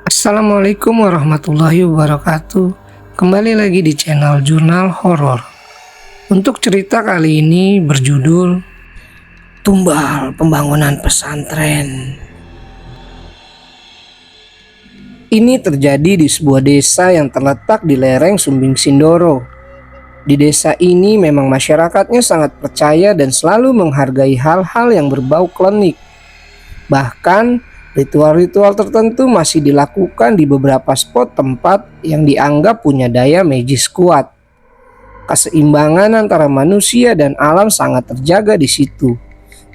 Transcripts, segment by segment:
Assalamualaikum warahmatullahi wabarakatuh. Kembali lagi di channel Jurnal Horor. Untuk cerita kali ini berjudul Tumbal Pembangunan Pesantren. Ini terjadi di sebuah desa yang terletak di lereng Sumbing Sindoro. Di desa ini memang masyarakatnya sangat percaya dan selalu menghargai hal-hal yang berbau klinik. Bahkan ritual-ritual tertentu masih dilakukan di beberapa spot tempat yang dianggap punya daya magis kuat. Keseimbangan antara manusia dan alam sangat terjaga di situ.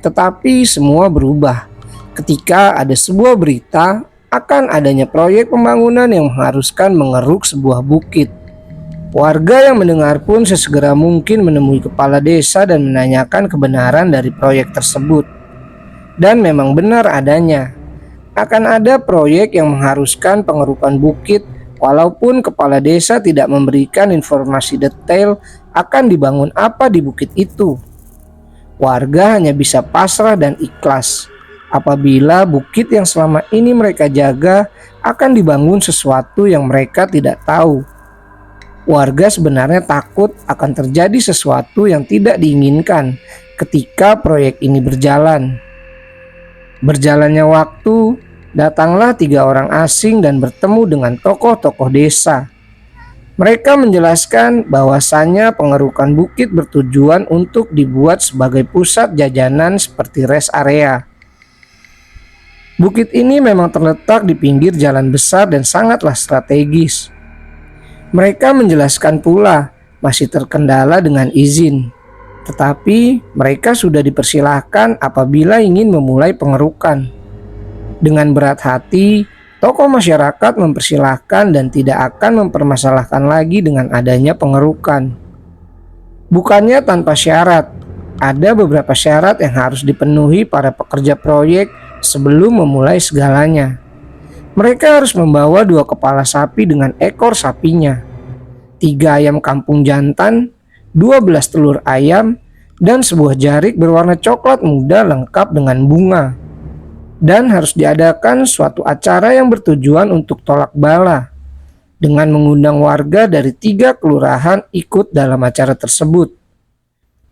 Tetapi semua berubah ketika ada sebuah berita akan adanya proyek pembangunan yang mengharuskan mengeruk sebuah bukit. Warga yang mendengar pun sesegera mungkin menemui kepala desa dan menanyakan kebenaran dari proyek tersebut. Dan memang benar adanya. Akan ada proyek yang mengharuskan pengerukan bukit walaupun kepala desa tidak memberikan informasi detail akan dibangun apa di bukit itu. Warga hanya bisa pasrah dan ikhlas apabila bukit yang selama ini mereka jaga akan dibangun sesuatu yang mereka tidak tahu. Warga sebenarnya takut akan terjadi sesuatu yang tidak diinginkan ketika proyek ini berjalan. Berjalannya waktu, datanglah 3 orang asing dan bertemu dengan tokoh-tokoh desa. Mereka menjelaskan bahwasannya pengerukan bukit bertujuan untuk dibuat sebagai pusat jajanan seperti rest area. Bukit ini memang terletak di pinggir jalan besar dan sangatlah strategis. Mereka menjelaskan pula masih terkendala dengan izin. Tetapi mereka sudah dipersilahkan apabila ingin memulai pengerukan. Dengan berat hati, tokoh masyarakat mempersilahkan dan tidak akan mempermasalahkan lagi dengan adanya pengerukan. Bukannya tanpa syarat, ada beberapa syarat yang harus dipenuhi para pekerja proyek sebelum memulai segalanya. Mereka harus membawa 2 kepala sapi dengan ekor sapinya, 3 ayam kampung jantan, 12 telur ayam, dan sebuah jarik berwarna coklat muda lengkap dengan bunga. Dan harus diadakan suatu acara yang bertujuan untuk tolak bala, dengan mengundang warga dari 3 kelurahan ikut dalam acara tersebut.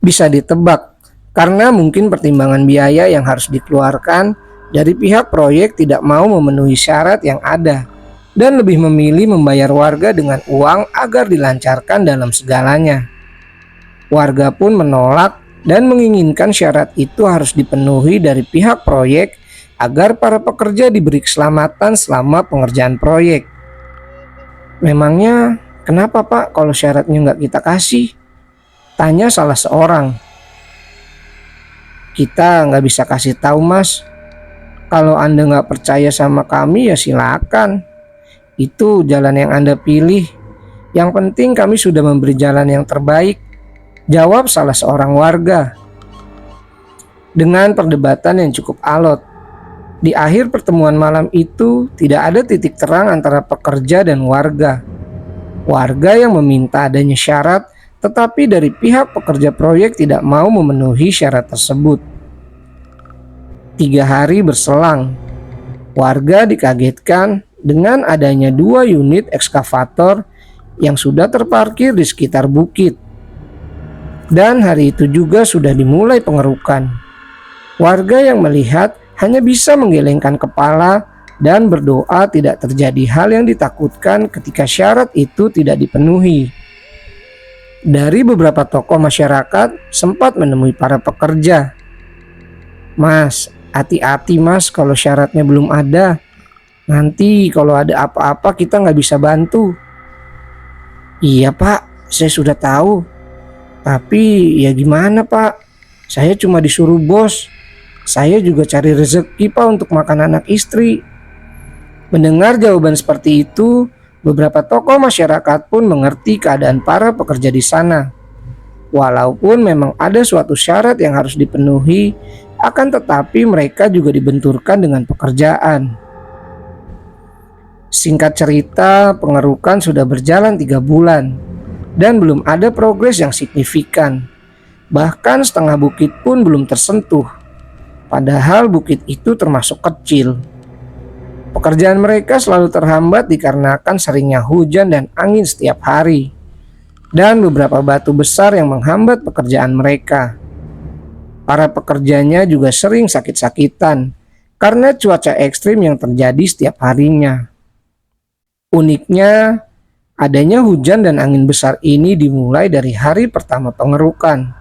Bisa ditebak, karena mungkin pertimbangan biaya yang harus dikeluarkan dari pihak proyek tidak mau memenuhi syarat yang ada, dan lebih memilih membayar warga dengan uang agar dilancarkan dalam segalanya. Warga pun menolak dan menginginkan syarat itu harus dipenuhi dari pihak proyek agar para pekerja diberi keselamatan selama pengerjaan proyek. Memangnya kenapa Pak kalau syaratnya nggak kita kasih? Tanya salah seorang. Kita nggak bisa kasih tahu Mas. Kalau Anda nggak percaya sama kami ya silakan. Itu jalan yang Anda pilih. Yang penting kami sudah memberi jalan yang terbaik, jawab salah seorang warga. Dengan perdebatan yang cukup alot, di akhir pertemuan malam itu tidak ada titik terang antara pekerja dan warga. Warga yang meminta adanya syarat, tetapi dari pihak pekerja proyek tidak mau memenuhi syarat tersebut. 3 hari berselang, warga dikagetkan dengan adanya 2 unit ekskavator yang sudah terparkir di sekitar bukit. Dan hari itu juga sudah dimulai pengerukan. Warga yang melihat hanya bisa menggelengkan kepala dan berdoa tidak terjadi hal yang ditakutkan ketika syarat itu tidak dipenuhi. Dari beberapa tokoh masyarakat sempat menemui para pekerja. Mas, hati-hati mas kalau syaratnya belum ada. Nanti kalau ada apa-apa kita nggak bisa bantu. Iya pak, saya sudah tahu. Tapi ya gimana pak? Saya cuma disuruh bos. Saya juga cari rezeki pak untuk makan anak istri. Mendengar jawaban seperti itu, beberapa tokoh masyarakat pun mengerti keadaan para pekerja di sana. Walaupun memang ada suatu syarat yang harus dipenuhi, akan tetapi mereka juga dibenturkan dengan pekerjaan. Singkat cerita, pengerukan sudah berjalan 3 bulan dan belum ada progres yang signifikan. Bahkan setengah bukit pun belum tersentuh. Padahal bukit itu termasuk kecil. Pekerjaan mereka selalu terhambat dikarenakan seringnya hujan dan angin setiap hari, dan beberapa batu besar yang menghambat pekerjaan mereka. Para pekerjanya juga sering sakit-sakitan karena cuaca ekstrim yang terjadi setiap harinya. Uniknya, adanya hujan dan angin besar ini dimulai dari hari pertama pengerukan.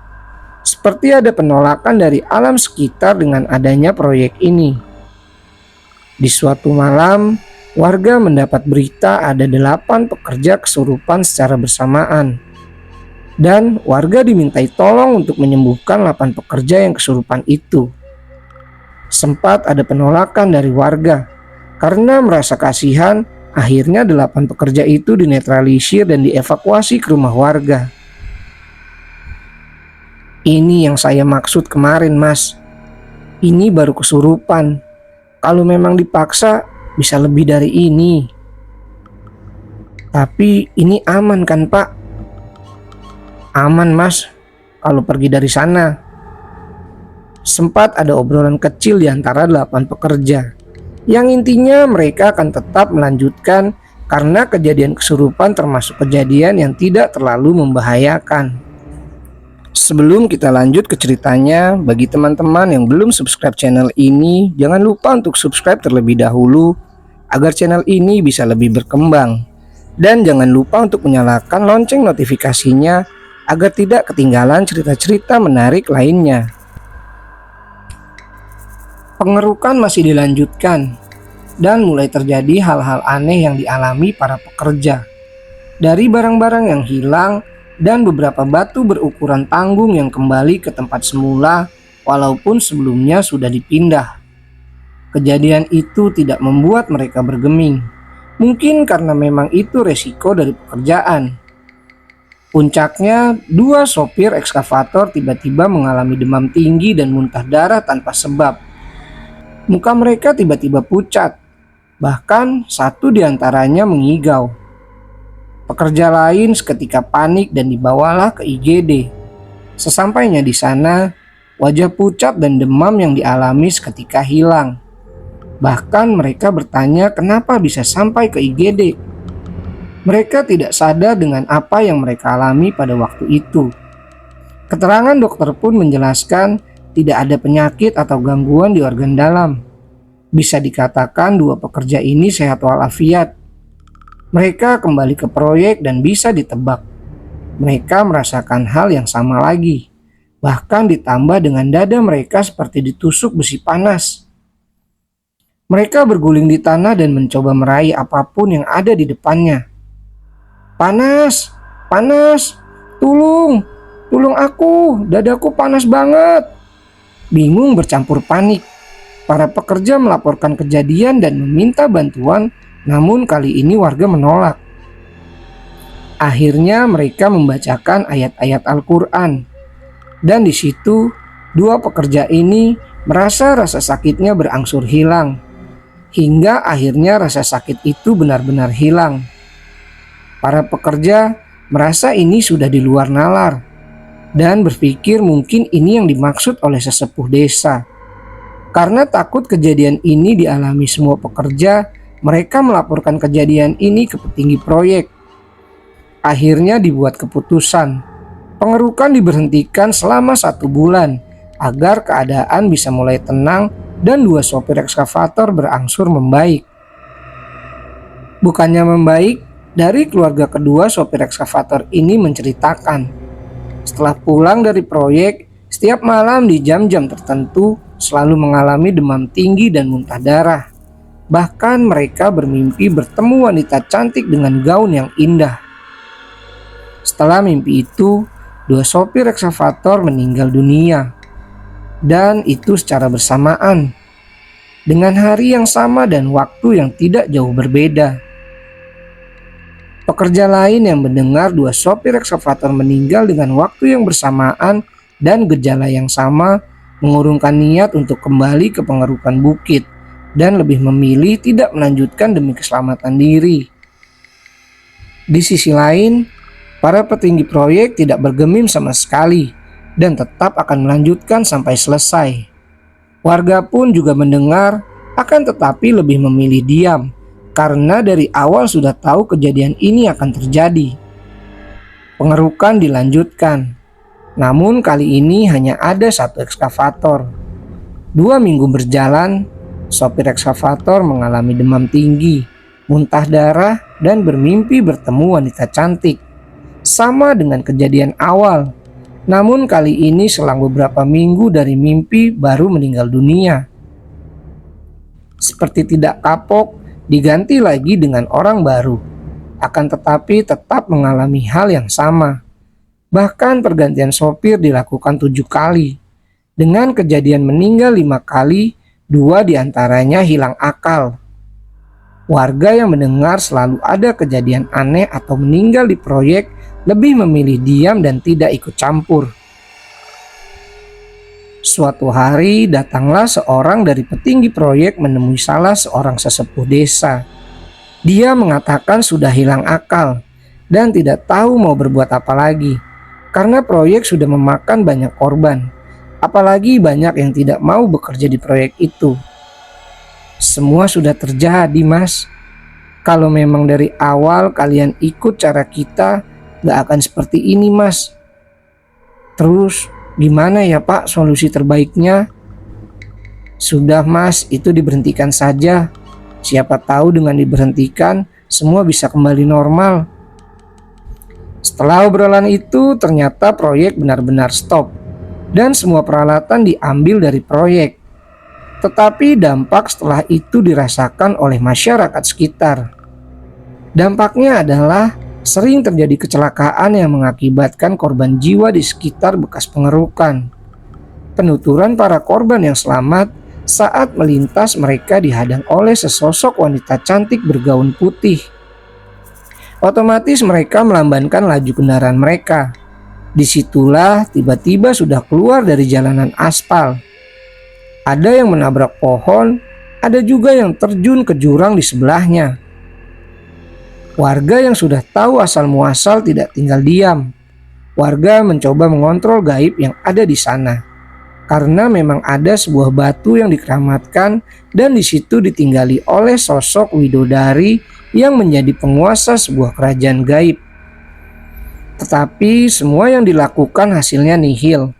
Seperti ada penolakan dari alam sekitar dengan adanya proyek ini. Di suatu malam, warga mendapat berita ada 8 pekerja kesurupan secara bersamaan. Dan warga dimintai tolong untuk menyembuhkan 8 pekerja yang kesurupan itu. Sempat ada penolakan dari warga karena merasa kasihan. Akhirnya 8 pekerja itu dinetralisir dan dievakuasi ke rumah warga. Ini yang saya maksud kemarin, Mas. Ini baru kesurupan. Kalau memang dipaksa bisa lebih dari ini. Tapi ini aman kan, Pak? Aman, Mas, kalau pergi dari sana. Sempat ada obrolan kecil di antara 8 pekerja, yang intinya mereka akan tetap melanjutkan karena kejadian kesurupan termasuk kejadian yang tidak terlalu membahayakan. Sebelum kita lanjut ke ceritanya, bagi teman-teman yang belum subscribe channel ini, jangan lupa untuk subscribe terlebih dahulu agar channel ini bisa lebih berkembang. Dan jangan lupa untuk menyalakan lonceng notifikasinya agar tidak ketinggalan cerita-cerita menarik lainnya. Pengerukan masih dilanjutkan dan mulai terjadi hal-hal aneh yang dialami para pekerja. Dari barang-barang yang hilang dan beberapa batu berukuran tanggung yang kembali ke tempat semula walaupun sebelumnya sudah dipindah. Kejadian itu tidak membuat mereka bergeming. Mungkin karena memang itu resiko dari pekerjaan. Puncaknya, 2 sopir ekskavator tiba-tiba mengalami demam tinggi dan muntah darah tanpa sebab. Muka mereka tiba-tiba pucat, bahkan satu di antaranya mengigau. Pekerja lain seketika panik dan dibawalah ke IGD. Sesampainya di sana, wajah pucat dan demam yang dialami seketika hilang. Bahkan mereka bertanya kenapa bisa sampai ke IGD. Mereka tidak sadar dengan apa yang mereka alami pada waktu itu. Keterangan dokter pun menjelaskan tidak ada penyakit atau gangguan di organ dalam. Bisa dikatakan 2 pekerja ini sehat walafiat. Mereka kembali ke proyek dan bisa ditebak. Mereka merasakan hal yang sama lagi. Bahkan ditambah dengan dada mereka seperti ditusuk besi panas. Mereka berguling di tanah dan mencoba meraih apapun yang ada di depannya. Panas, panas, tolong aku, dadaku panas banget. Bingung bercampur panik, para pekerja melaporkan kejadian dan meminta bantuan, namun kali ini warga menolak. Akhirnya mereka membacakan ayat-ayat Al-Quran, dan di situ 2 pekerja ini merasa rasa sakitnya berangsur hilang, hingga akhirnya rasa sakit itu benar-benar hilang. Para pekerja merasa ini sudah di luar nalar, dan berpikir mungkin ini yang dimaksud oleh sesepuh desa. Karena takut kejadian ini dialami semua pekerja, mereka melaporkan kejadian ini ke petinggi proyek. Akhirnya dibuat keputusan, pengerukan diberhentikan selama 1 bulan agar keadaan bisa mulai tenang dan 2 sopir ekskavator berangsur membaik. Bukannya membaik, dari keluarga kedua sopir ekskavator ini menceritakan, setelah pulang dari proyek, setiap malam di jam-jam tertentu selalu mengalami demam tinggi dan muntah darah. Bahkan mereka bermimpi bertemu wanita cantik dengan gaun yang indah. Setelah mimpi itu, 2 sopir ekskavator meninggal dunia. Dan itu secara bersamaan, dengan hari yang sama dan waktu yang tidak jauh berbeda. Pekerja lain yang mendengar 2 sopir ekskavator meninggal dengan waktu yang bersamaan dan gejala yang sama mengurungkan niat untuk kembali ke pengerukan bukit dan lebih memilih tidak melanjutkan demi keselamatan diri. Di sisi lain, para petinggi proyek tidak bergeming sama sekali dan tetap akan melanjutkan sampai selesai. Warga pun juga mendengar Akan tetapi lebih memilih diam karena dari awal sudah tahu kejadian ini akan terjadi. Pengerukan dilanjutkan, namun kali ini hanya ada satu ekskavator. 2 minggu berjalan, sopir ekskavator mengalami demam tinggi, muntah darah, dan bermimpi bertemu wanita cantik. Sama dengan kejadian awal, namun kali ini selang beberapa minggu dari mimpi baru meninggal dunia. Seperti tidak kapok, diganti lagi dengan orang baru. Akan tetapi tetap mengalami hal yang sama. Bahkan pergantian sopir dilakukan 7 kali. Dengan kejadian meninggal 5 kali, 2 diantaranya hilang akal. Warga yang mendengar selalu ada kejadian aneh atau meninggal di proyek lebih memilih diam dan tidak ikut campur. Suatu hari datanglah seorang dari petinggi proyek menemui salah seorang sesepuh desa. Dia mengatakan sudah hilang akal dan tidak tahu mau berbuat apa lagi karena proyek sudah memakan banyak korban. Apalagi banyak yang tidak mau bekerja di proyek itu. Semua sudah terjadi, Mas. Kalau memang dari awal kalian ikut cara kita, gak akan seperti ini, Mas. Terus gimana ya Pak solusi terbaiknya? Sudah Mas, itu diberhentikan saja. Siapa tahu dengan diberhentikan semua bisa kembali normal. Setelah obrolan itu ternyata proyek benar-benar stop dan semua peralatan diambil dari proyek. Tetapi dampak setelah itu dirasakan oleh masyarakat sekitar. Dampaknya adalah sering terjadi kecelakaan yang mengakibatkan korban jiwa di sekitar bekas pengerukan. Penuturan para korban yang selamat saat melintas mereka dihadang oleh sesosok wanita cantik bergaun putih. Otomatis mereka melambankan laju kendaraan mereka. Disitulah tiba-tiba sudah keluar dari jalanan aspal. Ada yang menabrak pohon, ada juga yang terjun ke jurang di sebelahnya. Warga yang sudah tahu asal muasal tidak tinggal diam. Warga mencoba mengontrol gaib yang ada di sana. Karena memang ada sebuah batu yang dikeramatkan dan di situ ditinggali oleh sosok widodari yang menjadi penguasa sebuah kerajaan gaib. Tetapi semua yang dilakukan hasilnya nihil.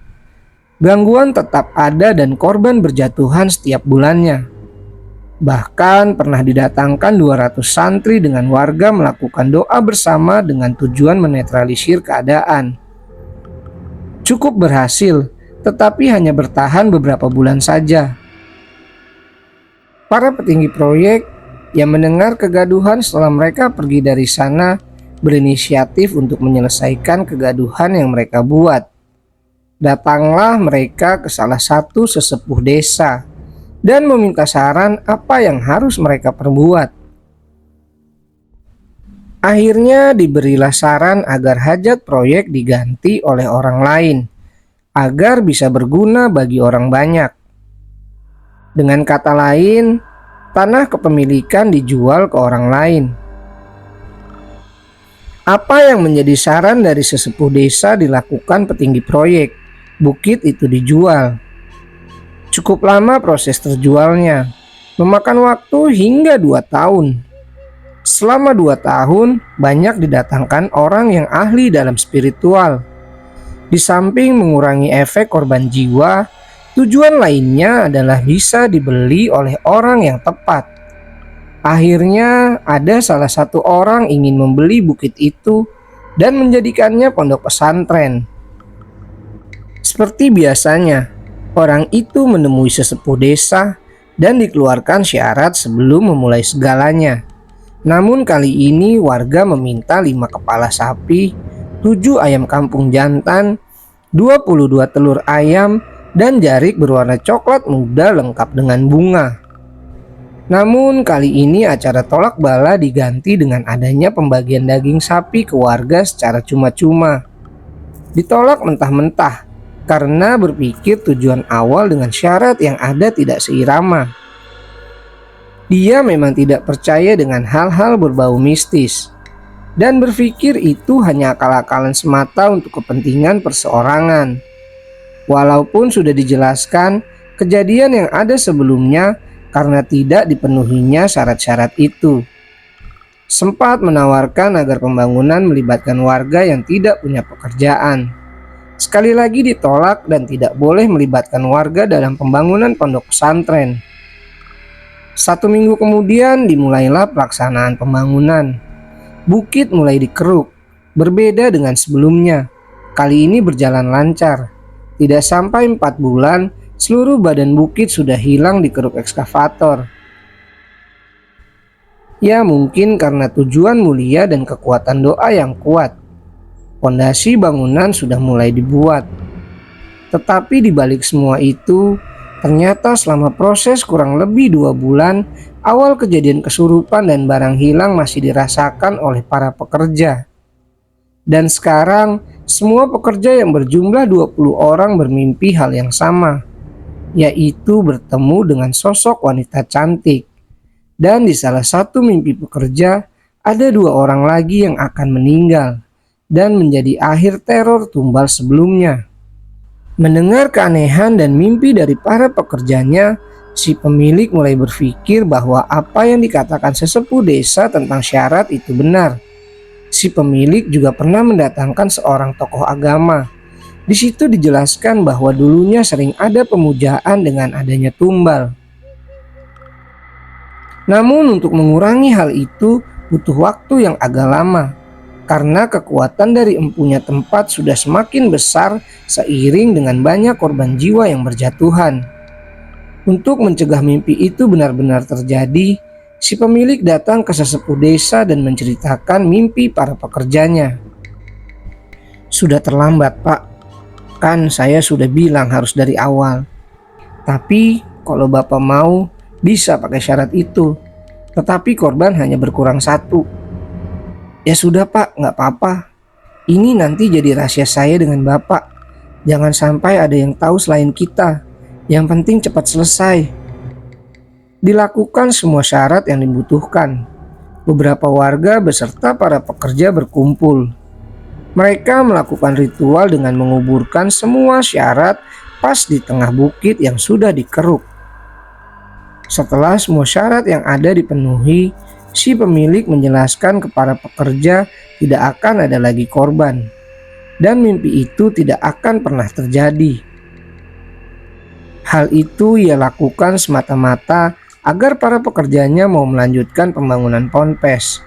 Gangguan tetap ada dan korban berjatuhan setiap bulannya. Bahkan pernah didatangkan 200 santri dengan warga melakukan doa bersama dengan tujuan menetralisir keadaan. Cukup berhasil, tetapi hanya bertahan beberapa bulan saja. Para petinggi proyek yang mendengar kegaduhan setelah mereka pergi dari sana berinisiatif untuk menyelesaikan kegaduhan yang mereka buat. Datanglah mereka ke salah satu sesepuh desa dan meminta saran apa yang harus mereka perbuat. Akhirnya diberilah saran agar hajat proyek diganti oleh orang lain, agar bisa berguna bagi orang banyak. Dengan kata lain, tanah kepemilikan dijual ke orang lain. Apa yang menjadi saran dari sesepuh desa dilakukan petinggi proyek. Bukit itu dijual. Cukup lama proses terjualnya, memakan waktu hingga 2 tahun. Selama 2 tahun, banyak didatangkan orang yang ahli dalam spiritual. Di samping mengurangi efek korban jiwa, tujuan lainnya adalah bisa dibeli oleh orang yang tepat. Akhirnya ada salah satu orang ingin membeli bukit itu dan menjadikannya pondok pesantren. Seperti biasanya, orang itu menemui sesepuh desa dan dikeluarkan syarat sebelum memulai segalanya. Namun kali ini warga meminta 5 kepala sapi, 7 ayam kampung jantan, 22 telur ayam, dan jarik berwarna coklat muda lengkap dengan bunga. Namun kali ini acara tolak bala diganti dengan adanya pembagian daging sapi ke warga secara cuma-cuma. Ditolak mentah-mentah karena berpikir tujuan awal dengan syarat yang ada tidak seirama. Dia memang tidak percaya dengan hal-hal berbau mistis dan berpikir itu hanya akal-akalan semata untuk kepentingan perseorangan. Walaupun sudah dijelaskan kejadian yang ada sebelumnya karena tidak dipenuhinya syarat-syarat itu. Sempat menawarkan agar pembangunan melibatkan warga yang tidak punya pekerjaan. Sekali lagi ditolak dan tidak boleh melibatkan warga dalam pembangunan pondok pesantren. 1 minggu kemudian dimulailah pelaksanaan pembangunan. Bukit mulai dikeruk, berbeda dengan sebelumnya. Kali ini berjalan lancar. Tidak sampai 4 bulan, seluruh badan bukit sudah hilang dikeruk ekskavator. Ya mungkin karena tujuan mulia dan kekuatan doa yang kuat, pondasi bangunan sudah mulai dibuat. Tetapi di balik semua itu, ternyata selama proses kurang lebih 2 bulan, awal kejadian kesurupan dan barang hilang masih dirasakan oleh para pekerja. Dan sekarang, semua pekerja yang berjumlah 20 orang bermimpi hal yang sama, yaitu bertemu dengan sosok wanita cantik. Dan di salah satu mimpi pekerja, ada 2 orang lagi yang akan meninggal dan menjadi akhir teror tumbal sebelumnya. Mendengar keanehan dan mimpi dari para pekerjanya, si pemilik mulai berpikir bahwa apa yang dikatakan sesepuh desa tentang syarat itu benar. Si pemilik juga pernah mendatangkan seorang tokoh agama. Di situ dijelaskan bahwa dulunya sering ada pemujaan dengan adanya tumbal. Namun untuk mengurangi hal itu butuh waktu yang agak lama, karena kekuatan dari empunya tempat sudah semakin besar seiring dengan banyak korban jiwa yang berjatuhan. Untuk mencegah mimpi itu benar-benar terjadi, si pemilik datang ke sesepuh desa dan menceritakan mimpi para pekerjanya. "Sudah terlambat, Pak. Kan saya sudah bilang harus dari awal. Tapi kalau Bapak mau, bisa pakai syarat itu. Tetapi korban hanya berkurang 1. Ya sudah Pak, nggak apa-apa. Ini nanti jadi rahasia saya dengan Bapak. Jangan sampai ada yang tahu selain kita. Yang penting cepat selesai." Dilakukan semua syarat yang dibutuhkan. Beberapa warga beserta para pekerja berkumpul. Mereka melakukan ritual dengan menguburkan semua syarat pas di tengah bukit yang sudah dikeruk. Setelah semua syarat yang ada dipenuhi, si pemilik menjelaskan kepada pekerja tidak akan ada lagi korban, dan mimpi itu tidak akan pernah terjadi. Hal itu ia lakukan semata-mata agar para pekerjanya mau melanjutkan pembangunan ponpes.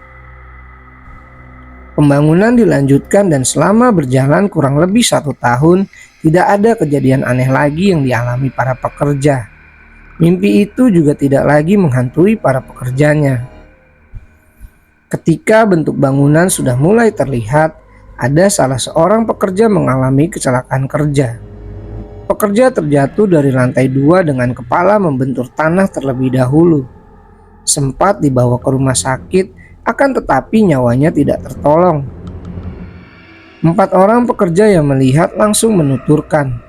Pembangunan dilanjutkan dan selama berjalan kurang lebih 1 tahun, tidak ada kejadian aneh lagi yang dialami para pekerja. Mimpi itu juga tidak lagi menghantui para pekerjanya. Ketika bentuk bangunan sudah mulai terlihat, ada salah seorang pekerja mengalami kecelakaan kerja. Pekerja terjatuh dari lantai 2 dengan kepala membentur tanah terlebih dahulu. Sempat dibawa ke rumah sakit, akan tetapi nyawanya tidak tertolong. 4 orang pekerja yang melihat langsung menuturkan,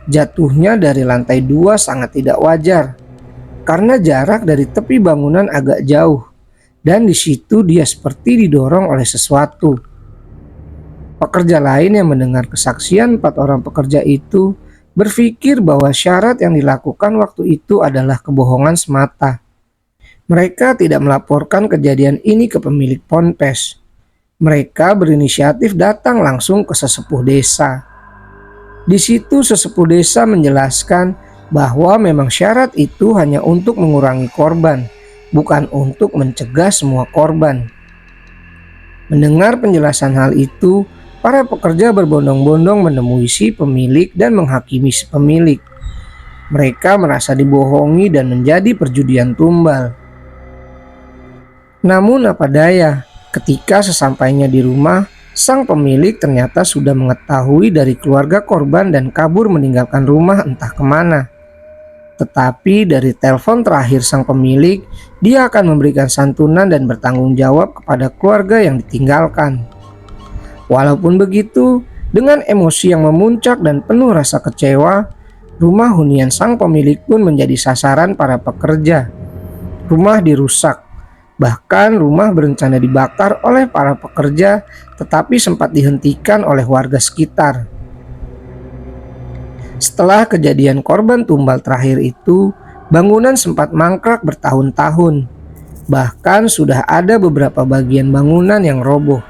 jatuhnya dari lantai 2 sangat tidak wajar, karena jarak dari tepi bangunan agak jauh, dan di situ dia seperti didorong oleh sesuatu. Pekerja lain yang mendengar kesaksian 4 orang pekerja itu berpikir bahwa syarat yang dilakukan waktu itu adalah kebohongan semata. Mereka tidak melaporkan kejadian ini ke pemilik ponpes. Mereka berinisiatif datang langsung ke sesepuh desa. Di situ sesepuh desa menjelaskan bahwa memang syarat itu hanya untuk mengurangi korban, bukan untuk mencegah semua korban. Mendengar penjelasan hal itu, para pekerja berbondong-bondong menemui si pemilik dan menghakimi si pemilik. Mereka merasa dibohongi dan menjadi perjudian tumbal. Namun apa daya, ketika sesampainya di rumah, sang pemilik ternyata sudah mengetahui dari keluarga korban dan kabur meninggalkan rumah entah kemana. Tetapi dari telepon terakhir sang pemilik, dia akan memberikan santunan dan bertanggung jawab kepada keluarga yang ditinggalkan. Walaupun begitu, dengan emosi yang memuncak dan penuh rasa kecewa, rumah hunian sang pemilik pun menjadi sasaran para pekerja. Rumah dirusak. Bahkan rumah berencana dibakar oleh para pekerja, tetapi sempat dihentikan oleh warga sekitar. Setelah kejadian korban tumbal terakhir itu, Bangunan sempat mangkrak bertahun-tahun. Bahkan sudah ada beberapa bagian bangunan yang roboh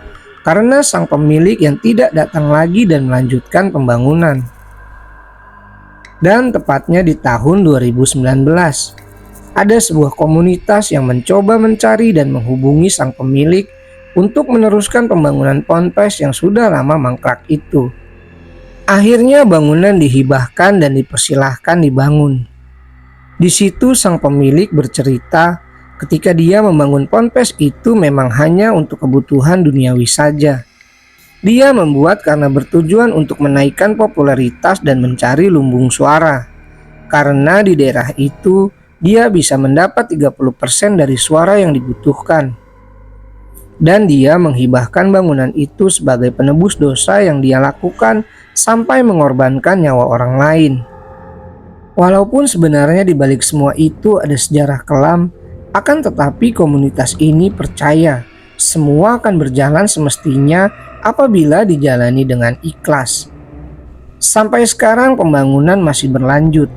karena sang pemilik yang tidak datang lagi dan melanjutkan pembangunan. Dan tepatnya di tahun 2019, ada sebuah komunitas yang mencoba mencari dan menghubungi sang pemilik untuk meneruskan pembangunan ponpes yang sudah lama mangkrak itu. Akhirnya bangunan dihibahkan dan dipersilahkan dibangun. Di situ sang pemilik bercerita ketika dia membangun ponpes itu memang hanya untuk kebutuhan duniawi saja. Dia membuat karena bertujuan untuk menaikkan popularitas dan mencari lumbung suara. Karena di daerah itu dia bisa mendapat 30% dari suara yang dibutuhkan. Dan dia menghibahkan bangunan itu sebagai penebus dosa yang dia lakukan sampai mengorbankan nyawa orang lain. Walaupun sebenarnya di balik semua itu ada sejarah kelam, akan tetapi komunitas ini percaya semua akan berjalan semestinya apabila dijalani dengan ikhlas. Sampai sekarang pembangunan masih berlanjut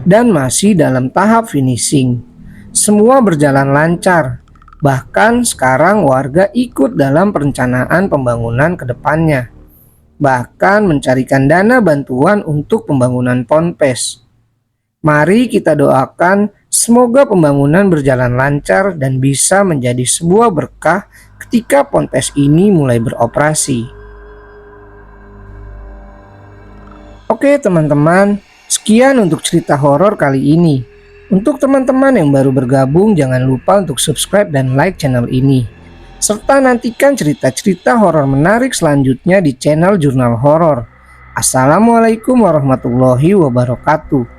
dan masih dalam tahap finishing. Semua berjalan lancar, bahkan sekarang warga ikut dalam perencanaan pembangunan ke depannya. Bahkan mencarikan dana bantuan untuk pembangunan ponpes. Mari kita doakan semoga pembangunan berjalan lancar dan bisa menjadi sebuah berkah ketika ponpes ini mulai beroperasi. Oke teman-teman, sekian untuk cerita horor kali ini. Untuk teman-teman yang baru bergabung, jangan lupa untuk subscribe dan like channel ini. Serta nantikan cerita-cerita horor menarik selanjutnya di channel Jurnal Horor. Assalamualaikum warahmatullahi wabarakatuh.